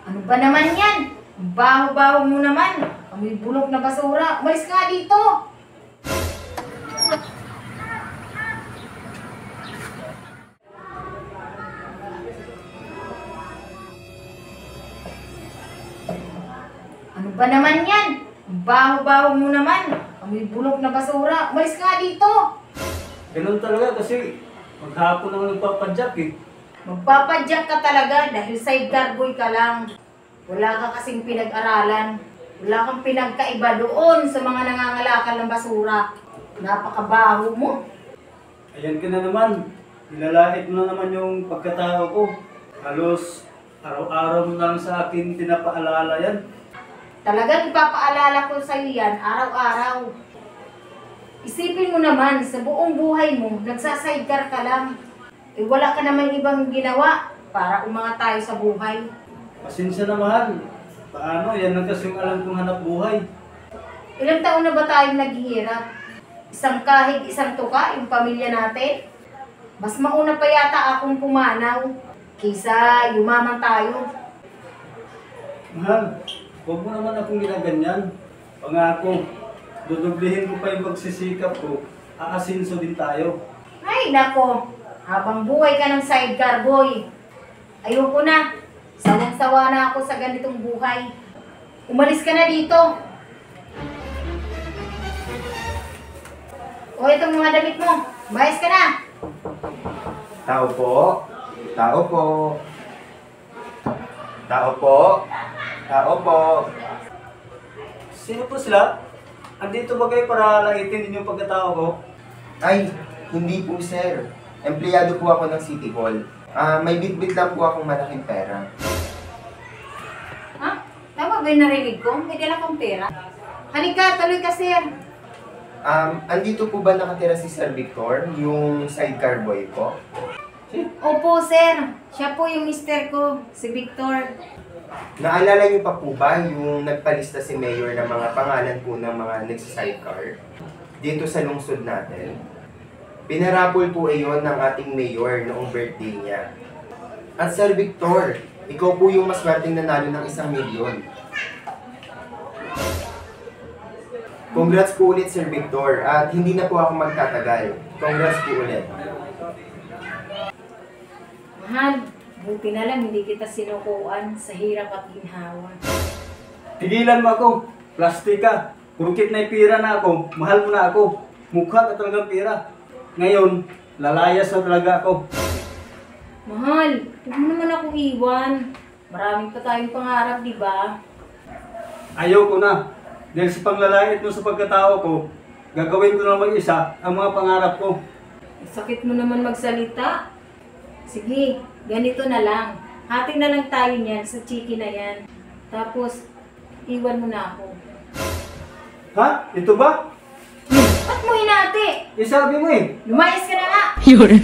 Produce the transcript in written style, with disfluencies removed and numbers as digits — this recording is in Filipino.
Ano ba naman yan? Baho-baho mo naman. Amoy bulok na basura. Umalis ka nga dito. Ano ba naman yan? Baho-baho mo naman. Amoy bulok na basura. Umalis ka nga dito. Ganun talaga kasi maghapon naman nagpapadyak eh. Magpapadyak ka talaga dahil sidecar boy ka lang. Wala ka kasing pinag-aralan. Wala kang pinagkaiba doon sa mga nangangalakal ng basura. Napakabaho mo. Ayan ka na naman. Nilalait mo na naman yung pagkatao ko. Halos araw-araw mo lang sa akin pinapaalala yan. Talagang ipapaalala ko sa iyo yan araw-araw. Isipin mo naman, sa buong buhay mo, nagsasidecar ka lang. Eh wala ka naman ibang ginawa para umangat tayo sa buhay. Pasensya na mahal. Paano? Yan lang kasi yung alam kong hanap buhay. Ilang taon na ba tayong naghihirap? Isang kahig, isang tuka, yung pamilya natin? Mas mauna pa yata akong pumanaw kaysa yumaman tayo. Mahal, huwag mo naman akong ginaganyan. Pangako, dudublihin ko pa yung pagsisikap ko. Aasinso din tayo. Ay nako, habang buhay ka ng sidecar boy. Ayoko na. Sawang-sawa na ako sa ganitong buhay. Umalis ka na dito. O itong mga damit mo. Umayos ka na. Tao po. Tao po. Tao po. Tao po. Sino po sila? Andito ba kayo para langitin din yung pagkatao ko? Ay, hindi po sir. Empleyado po ako ng City Hall. May bitbit lang po akong malaking pera. Ha? Tama ba yung narinig ko? May dala kong pera. Halika, tuloy ka sir. Andito po ba nakatira si Sir Victor, yung sidecar boy ko? Opo sir. Siya po yung mister ko, si Victor. Naalala niyo pa po ba yung nagpalista si Mayor ng mga pangalan po ng mga nagsa-sidecar dito sa lungsod natin? Pinarapol po iyon ng ating mayor noong birthday niya. At Sir Victor, ikaw po yung maswerteng nanalo ng 1 milyon. Congrats po ulit Sir Victor at hindi na po ako magtatagal. Congrats po ulit. Mahal, buti na lang hindi kita sinukuan sa hirap at ginhawa. Tigilan mo ako. Plastic ka. Kurukit na pira na ako. Mahal mo na ako. Mukha ka talagang pira. Ngayon, lalayas na talaga ako. Mahal, huwag mo naman akong iwan. Maraming pa tayong pangarap, di ba? Ayaw ko na. Dahil sa panglalait mo sa pagkatao ko, gagawin ko na mag-isa ang mga pangarap ko. Sakit mo naman magsalita. Sige, ganito na lang. Hati na lang tayo niyan sa chiki na yan. Tapos, iwan mo na ako. Ha? Ito ba? Ba't mo hinati? Sabi mo eh. Lumayas ka na nga! Yun.